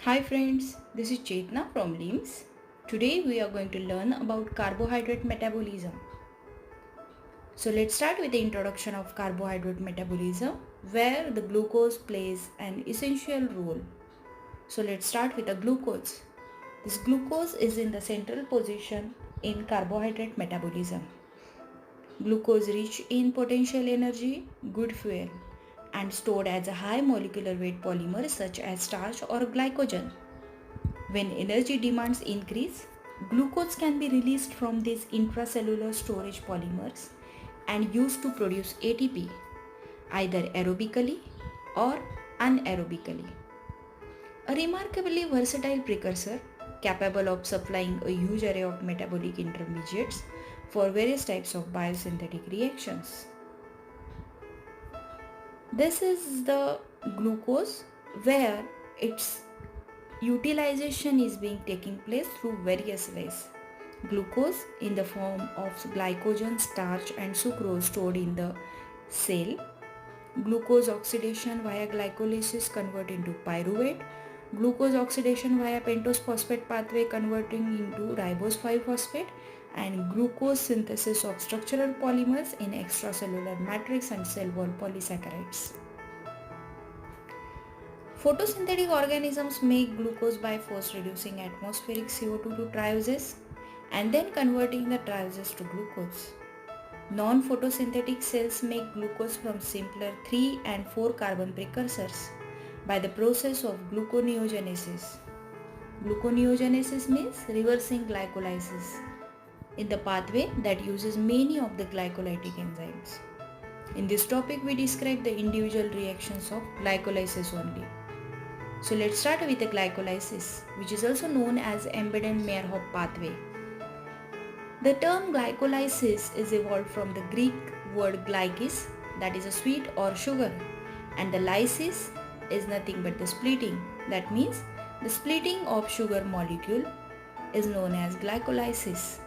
Hi friends, this is Chetna from LIMS. Today we are going to learn about carbohydrate metabolism. So let's start with the introduction of carbohydrate metabolism where the glucose plays an essential role. So let's start with the glucose. This glucose is in the central position in carbohydrate metabolism. Glucose rich in potential energy, good fuel and stored as a high molecular weight polymer such as starch or glycogen. When energy demands increase, glucose can be released from these intracellular storage polymers and used to produce ATP, either aerobically or anaerobically. A remarkably versatile precursor capable of supplying a huge array of metabolic intermediates for various types of biosynthetic reactions. This is the glucose where its utilization is being taking place through various ways. Glucose in the form of glycogen, starch and sucrose stored in the cell. Glucose oxidation via glycolysis convert into pyruvate. Glucose oxidation via pentose phosphate pathway converting into ribose 5-phosphate and glucose synthesis of structural polymers in extracellular matrix and cell wall polysaccharides. Photosynthetic organisms make glucose by first reducing atmospheric CO2 to trioses and then converting the trioses to glucose. Non-photosynthetic cells make glucose from simpler 3 and 4 carbon precursors by the process of gluconeogenesis. Gluconeogenesis means reversing glycolysis in the pathway that uses many of the glycolytic enzymes. In this topic, we describe the individual reactions of glycolysis only. So let's start with the glycolysis, which is also known as Embeden-Meyerhof pathway. The term glycolysis is evolved from the Greek word glykis, that is a sweet or sugar, and the lysis is nothing but the splitting. That means the splitting of sugar molecule is known as glycolysis.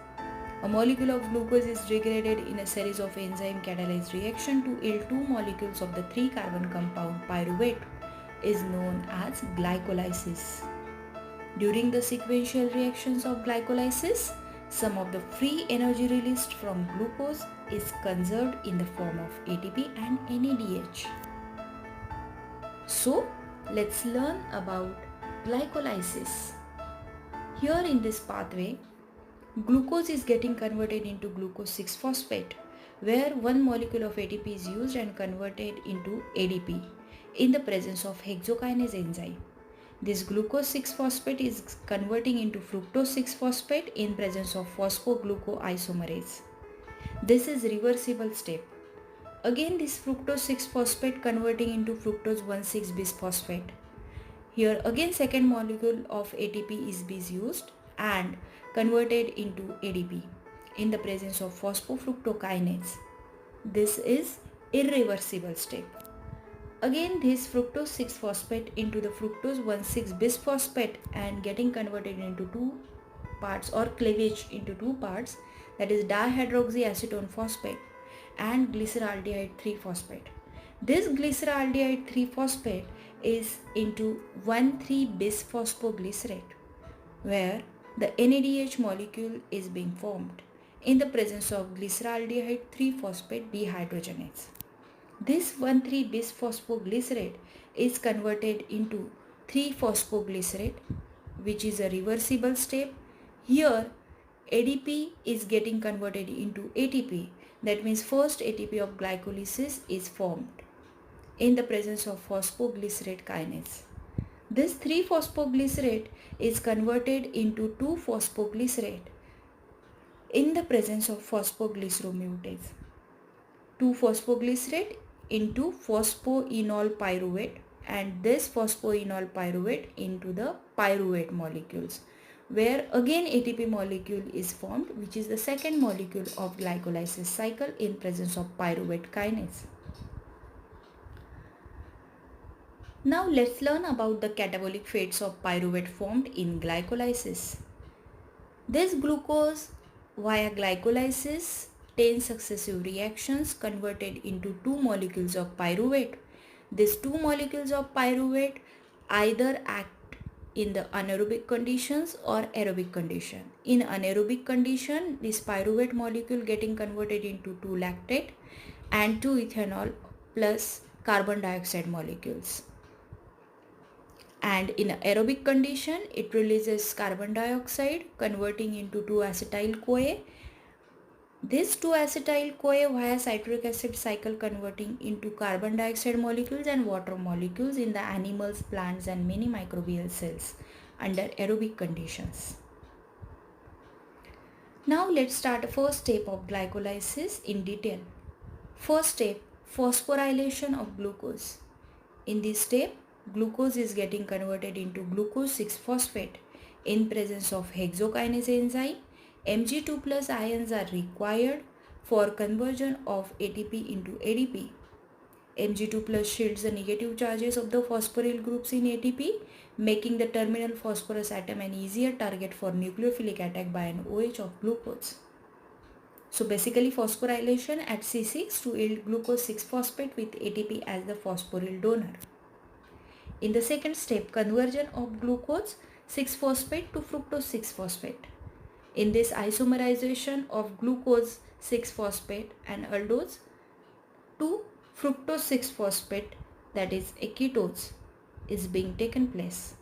A molecule of glucose is degraded in a series of enzyme catalyzed reaction to yield two molecules of the 3 carbon compound pyruvate is known as glycolysis. During the sequential reactions of glycolysis, some of the free energy released from glucose is conserved in the form of ATP and NADH. So, let's learn about glycolysis. Here in this pathway, glucose is getting converted into glucose 6-phosphate, where one molecule of ATP is used and converted into ADP in the presence of hexokinase enzyme. This glucose 6-phosphate is converting into fructose 6-phosphate in presence of phosphoglucoisomerase. This is reversible step. Again this fructose 6-phosphate converting into fructose 1,6-bisphosphate. Here again second molecule of ATP is used and converted into ADP in the presence of phosphofructokinase. This is irreversible step. Again this fructose 6-phosphate into the fructose 1,6-bisphosphate and getting converted into two parts or cleavage into two parts, that is dihydroxyacetone phosphate and glyceraldehyde 3-phosphate. This glyceraldehyde 3-phosphate is into 1,3-bisphosphoglycerate where the NADH molecule is being formed in the presence of glyceraldehyde 3-phosphate dehydrogenase. This 1,3-bisphosphoglycerate is converted into 3-phosphoglycerate, which is a reversible step. Here ADP is getting converted into ATP. That means first ATP of glycolysis is formed in the presence of phosphoglycerate kinase. This 3-phosphoglycerate is converted into 2-phosphoglycerate in the presence of phosphoglyceromutase. 2-phosphoglycerate into phosphoenol pyruvate and this phosphoenol pyruvate into the pyruvate molecules where again ATP molecule is formed, which is the second molecule of glycolysis cycle in presence of pyruvate kinase. Now let's learn about the catabolic fates of pyruvate formed in glycolysis. This glucose via glycolysis 10 successive reactions converted into 2 molecules of pyruvate. These 2 molecules of pyruvate either act in the anaerobic conditions or aerobic condition. In anaerobic condition, this pyruvate molecule getting converted into 2-lactate and 2-ethanol plus carbon dioxide molecules. And in aerobic condition, it releases carbon dioxide converting into 2-acetyl-CoA. This 2-acetyl-CoA via citric acid cycle converting into carbon dioxide molecules and water molecules in the animals, plants and many microbial cells under aerobic conditions. Now let's start the first step of glycolysis in detail. First step, phosphorylation of glucose. In this step, glucose is getting converted into glucose 6-phosphate. In presence of hexokinase enzyme, Mg2 plus ions are required for conversion of ATP into ADP. Mg2 plus shields the negative charges of the phosphoryl groups in ATP, making the terminal phosphorus atom an easier target for nucleophilic attack by an OH of glucose. So basically phosphorylation at C6 to yield glucose 6-phosphate with ATP as the phosphoryl donor. In the second step, conversion of glucose 6-phosphate to fructose 6-phosphate. In this isomerization of glucose 6-phosphate and aldose to fructose 6-phosphate, that is ketose, is being taken place.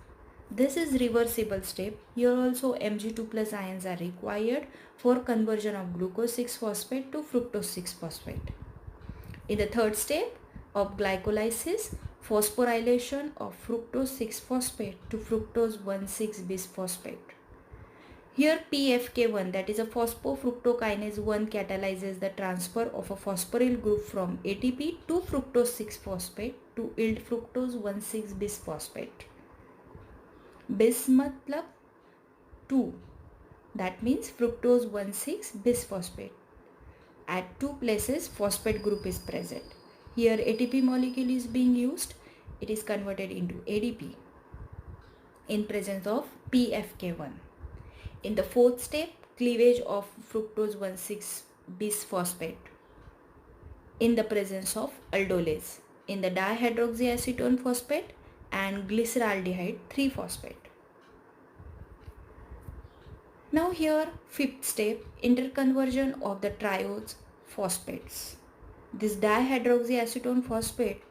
This is reversible step. Here also Mg2 plus ions are required for conversion of glucose 6-phosphate to fructose 6-phosphate. In the third step of glycolysis, phosphorylation of fructose 6-phosphate to fructose 1,6-bisphosphate. Here PFK1, that is a phosphofructokinase 1, catalyzes the transfer of a phosphoryl group from ATP to fructose 6-phosphate to yield fructose 1,6-bisphosphate. Bis matlab 2, that means fructose 1,6-bisphosphate. At 2 places phosphate group is present. Here ATP molecule is being used. It is converted into ADP in presence of PFK1. In the fourth step, cleavage of fructose 1,6-bisphosphate in the presence of aldolase in the dihydroxyacetone phosphate and glyceraldehyde 3-phosphate. Now here fifth step, interconversion of the triose phosphates. This dihydroxyacetone phosphate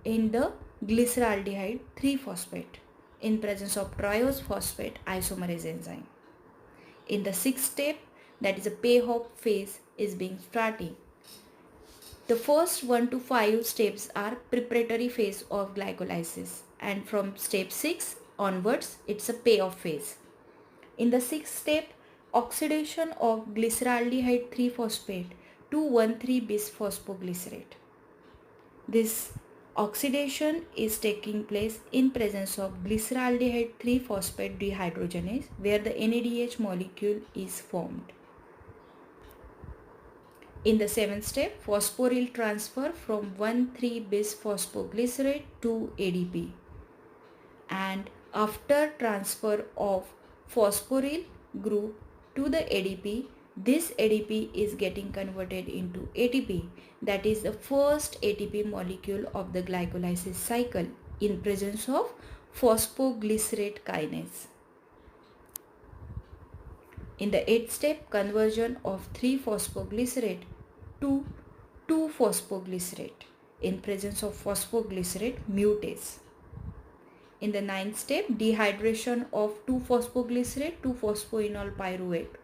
in the glyceraldehyde 3-phosphate in presence of triose phosphate isomerase enzyme. In the sixth step, that is a pay-hop phase, is being starting. The first 1 to 5 steps are preparatory phase of glycolysis, and from step 6 onwards it's a payoff phase. In the sixth step, oxidation of glyceraldehyde 3-phosphate to 1,3-bisphosphoglycerate. This oxidation is taking place in presence of glyceraldehyde 3-phosphate dehydrogenase, where the NADH molecule is formed. In the seventh step, phosphoryl transfer from 1,3-bisphosphoglycerate to ADP. And after transfer of phosphoryl group to the ADP, this ADP is getting converted into ATP, that is the first ATP molecule of the glycolysis cycle in presence of phosphoglycerate kinase. In the eighth step, conversion of 3-phosphoglycerate to 2-phosphoglycerate in presence of phosphoglycerate mutase. In the ninth step, dehydration of 2-phosphoglycerate to phosphoenol pyruvate.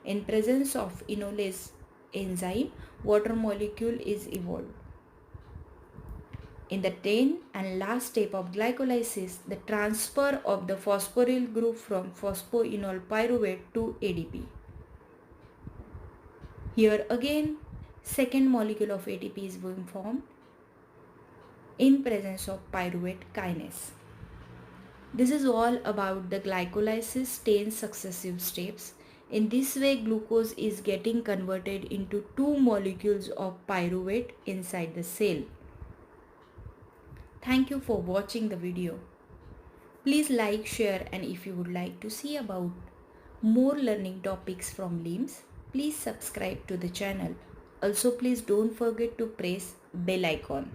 In presence of enolase enzyme, water molecule is evolved. In the 10th and last step of glycolysis, the transfer of the phosphoryl group from phosphoenol pyruvate to ADP. Here again, second molecule of ATP is being formed in presence of pyruvate kinase. This is all about the glycolysis 10 successive steps. In this way, glucose is getting converted into 2 molecules of pyruvate inside the cell. Thank you for watching the video. Please like, share, and if you would like to see about more learning topics from LIMS, please subscribe to the channel. Also, please don't forget to press bell icon.